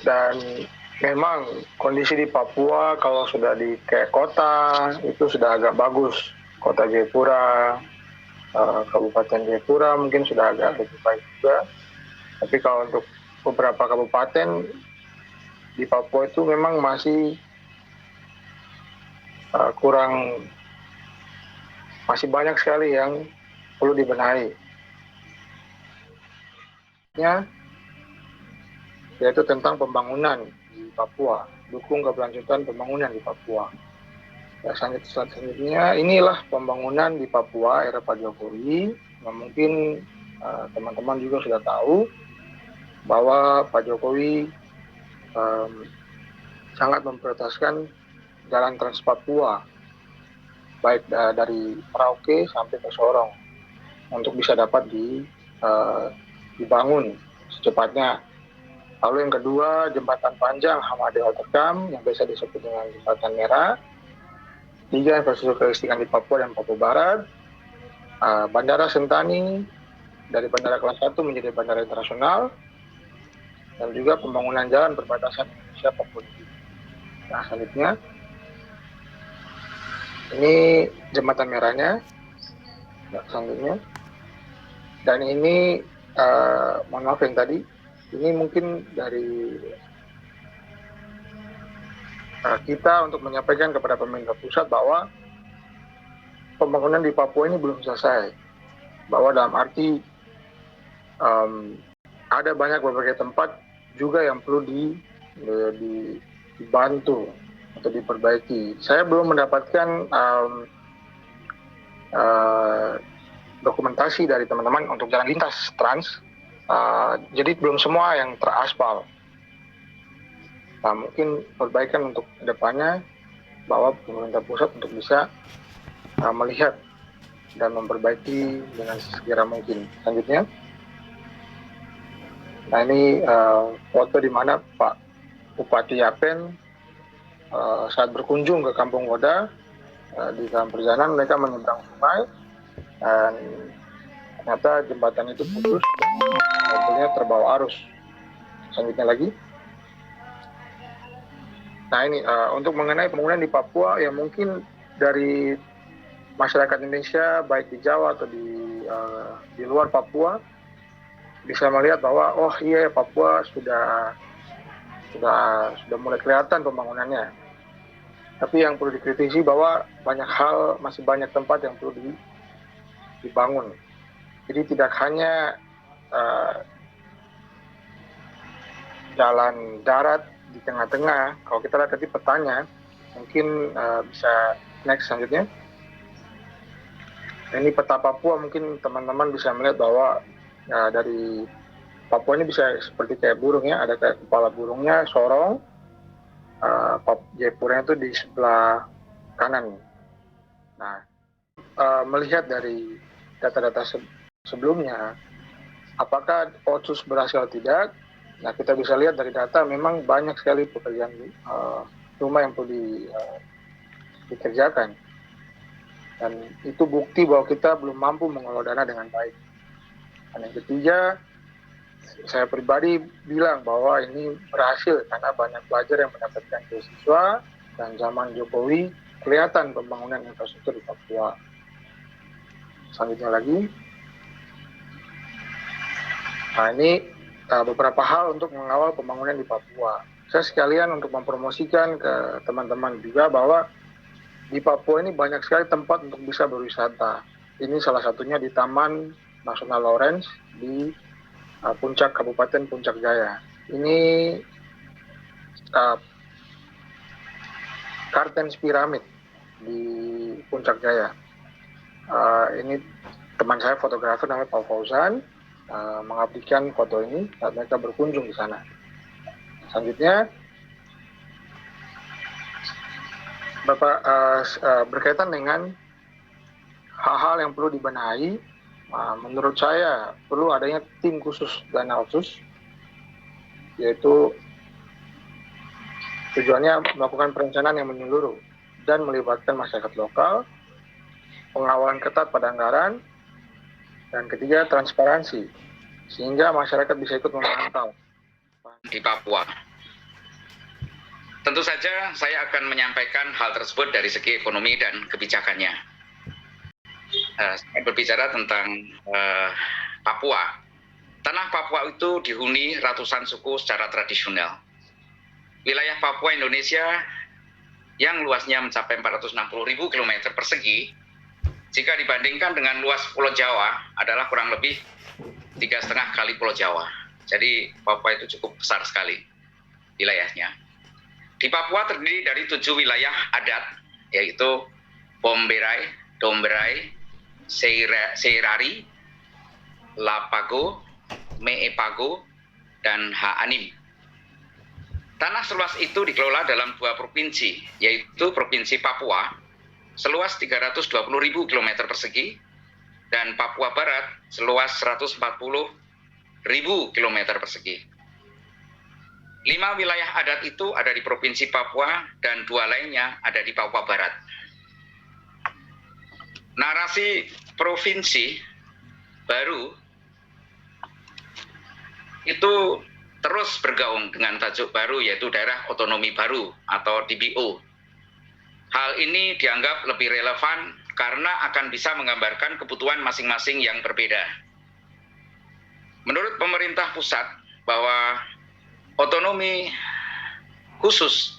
Dan memang kondisi di Papua kalau sudah di kayak kota itu sudah agak bagus. Kota Jayapura, Kabupaten Jayapura mungkin sudah agak lebih baik juga. Tapi kalau untuk beberapa kabupaten di Papua itu memang masih masih banyak sekali yang perlu dibenahi. Yaitu tentang pembangunan di Papua, dukung keberlanjutan pembangunan di Papua. Ya, selanjutnya inilah pembangunan di Papua era Pak Jokowi. Nah, mungkin teman-teman juga sudah tahu bahwa Pak Jokowi sangat memprioritaskan jalan Trans Papua, baik dari Merauke sampai ke Sorong, untuk bisa dapat dibangun secepatnya. Lalu yang kedua, jembatan panjang Hamadeo Tekam yang biasa disebut dengan jembatan merah. Tiga, infrastruktur kelistrikan di Papua dan Papua Barat. Bandara Sentani dari bandara kelas 1 menjadi bandara internasional. Dan juga pembangunan jalan perbatasan Indonesia Papua. Nah, selanjutnya ini jembatan merahnya. Nah, selanjutnya. Dan ini mohon maaf yang tadi, ini mungkin dari kita untuk menyampaikan kepada pemerintah pusat bahwa pembangunan di Papua ini belum selesai. Bahwa dalam arti ada banyak berbagai tempat juga yang perlu dibantu atau diperbaiki. Saya belum mendapatkan dokumentasi dari teman-teman untuk jalan lintas trans. Jadi belum semua yang teraspal. Nah, mungkin perbaikan untuk kedepannya bahwa pemerintah pusat untuk bisa melihat dan memperbaiki dengan segera mungkin. Selanjutnya, nah ini foto di mana Pak Bupati Yapen saat berkunjung ke Kampung Goda. Di dalam perjalanan mereka menyeberang sungai dan ternyata jembatan itu putus dan mobilnya terbawa arus. Selanjutnya lagi. Nah ini untuk mengenai pembangunan di Papua yang mungkin dari masyarakat Indonesia baik di Jawa atau di luar Papua bisa melihat bahwa oh iya Papua sudah mulai kelihatan pembangunannya. Tapi yang perlu dikritisi bahwa banyak hal, masih banyak tempat yang perlu dibangun. Jadi tidak hanya jalan darat di tengah-tengah. Kalau kita lihat tadi petanya, mungkin bisa next selanjutnya. Ini peta Papua, mungkin teman-teman bisa melihat bahwa dari Papua ini bisa seperti kayak burung ya, ada kayak kepala burungnya, Sorong, Jayapura itu di sebelah kanan. Nah, melihat dari data-data sebelumnya, apakah Otsus berhasil atau tidak? Nah, kita bisa lihat dari data memang banyak sekali pekerjaan rumah yang perlu dikerjakan. Dan itu bukti bahwa kita belum mampu mengelola dana dengan baik. Dan yang ketiga, saya pribadi bilang bahwa ini berhasil karena banyak pelajar yang mendapatkan beasiswa dan zaman Jokowi kelihatan pembangunan infrastruktur di Papua. Selanjutnya lagi. Nah, ini beberapa hal untuk mengawal pembangunan di Papua. Saya sekalian untuk mempromosikan ke teman-teman juga bahwa di Papua ini banyak sekali tempat untuk bisa berwisata. Ini salah satunya di Taman Nasional Lawrence di Puncak Kabupaten Puncak Jaya. Ini Kartens Piramid di Puncak Jaya. Ini teman saya fotografer namanya Pak Fauzan mengabdikan foto ini saat mereka berkunjung di sana. Selanjutnya, Bapak berkaitan dengan hal-hal yang perlu dibenahi. Menurut saya perlu adanya tim khusus dana otsus, yaitu tujuannya melakukan perencanaan yang menyeluruh dan melibatkan masyarakat lokal, pengawalan ketat pada anggaran, dan ketiga transparansi, sehingga masyarakat bisa ikut memantau di Papua. Tentu saja saya akan menyampaikan hal tersebut dari segi ekonomi dan kebijakannya. Saya berbicara tentang Papua. Tanah Papua itu dihuni ratusan suku secara tradisional. Wilayah Papua Indonesia yang luasnya mencapai 460.000 km persegi, jika dibandingkan dengan luas Pulau Jawa adalah kurang lebih 3,5 kali Pulau Jawa. Jadi Papua itu cukup besar sekali wilayahnya. Di Papua terdiri dari 7 wilayah adat, yaitu Bomberai, Domberai, Seirari, Lapago, Meepago, dan Haanim. Tanah seluas itu dikelola dalam 2 provinsi, yaitu Provinsi Papua, seluas 320.000 km persegi, dan Papua Barat, seluas 140.000 km persegi. 5 wilayah adat itu ada di Provinsi Papua dan 2 lainnya ada di Papua Barat. Narasi provinsi baru itu terus bergaung dengan tajuk baru, yaitu daerah otonomi baru atau DBO. Hal ini dianggap lebih relevan karena akan bisa menggambarkan kebutuhan masing-masing yang berbeda. Menurut pemerintah pusat bahwa otonomi khusus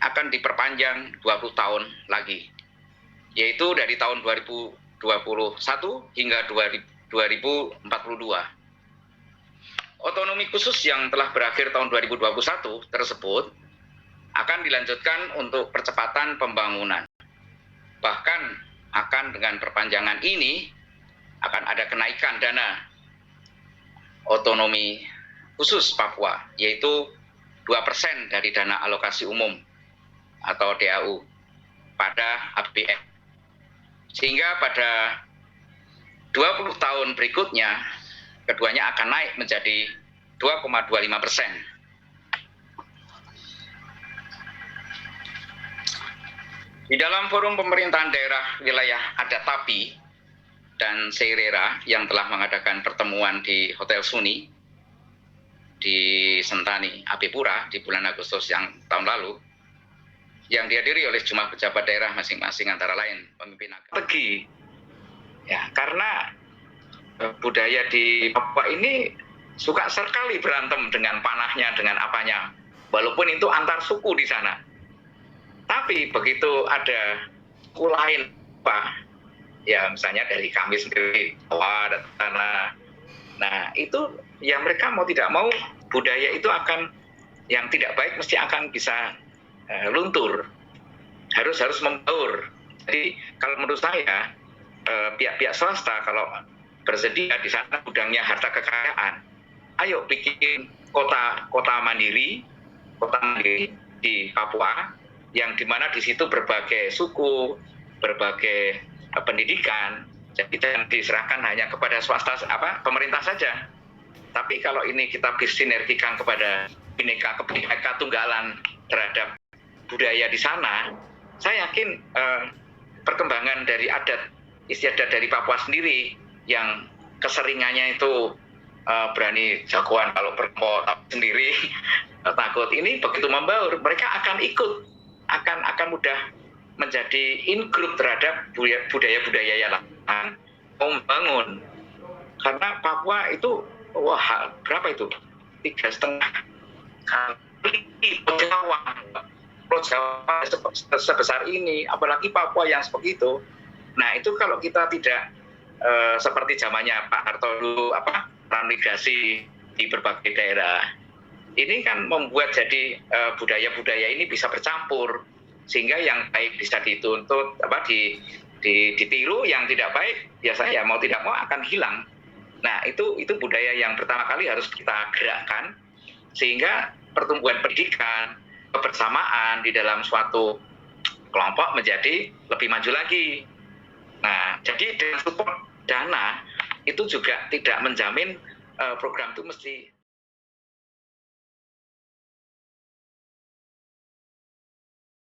akan diperpanjang 20 tahun lagi, yaitu dari tahun 2021 hingga 2042. Otonomi khusus yang telah berakhir tahun 2021 tersebut akan dilanjutkan untuk percepatan pembangunan. Bahkan akan dengan perpanjangan ini akan ada kenaikan dana otonomi khusus Papua, yaitu 2% dari dana alokasi umum atau DAU pada APBN. Sehingga pada 20 tahun berikutnya, keduanya akan naik menjadi 2,25%. Di dalam forum pemerintahan daerah wilayah adat Tapi dan Seirera yang telah mengadakan pertemuan di Hotel Suni di Sentani, Apipura di bulan Agustus yang tahun lalu, yang dihadiri oleh jumlah pejabat daerah masing-masing antara lain pemimpin agama. Ya, karena budaya di Papua ini suka sekali berantem dengan panahnya, dengan apanya, walaupun itu antar suku di sana. Tapi begitu ada suku lain, ya misalnya dari kami sendiri, dan tanah. Nah itu ya mereka mau tidak mau budaya itu akan, yang tidak baik mesti akan bisa luntur, harus membaur. Jadi kalau menurut saya pihak-pihak swasta kalau bersedia di sana gudangnya harta kekayaan, ayo bikin kota mandiri di Papua, yang dimana di situ berbagai suku, berbagai pendidikan. Jadi jangan diserahkan hanya kepada swasta pemerintah saja. Tapi kalau ini kita sinergikan kepada Bhinneka Tunggalan terhadap budaya di sana, saya yakin perkembangan dari adat istiadat dari Papua sendiri yang keseringannya itu berani jagoan kalau berkot sendiri takut, ini begitu membaur, mereka akan ikut, akan mudah menjadi in group terhadap budaya-budaya yang lain, membangun. Karena Papua itu berapa itu? 3,5 kali Pulau Jawa sebesar ini, apalagi Papua yang seperti itu. Nah itu kalau kita tidak seperti zamannya Pak Harto dulu, transmigrasi di berbagai daerah, ini kan membuat jadi budaya-budaya ini bisa bercampur, sehingga yang baik bisa dituntut, ditiru, yang tidak baik biasanya mau tidak mau akan hilang. Nah itu budaya yang pertama kali harus kita gerakkan, sehingga pertumbuhan pendidikan, kebersamaan di dalam suatu kelompok menjadi lebih maju lagi. Nah jadi dengan support dana itu juga tidak menjamin program itu mesti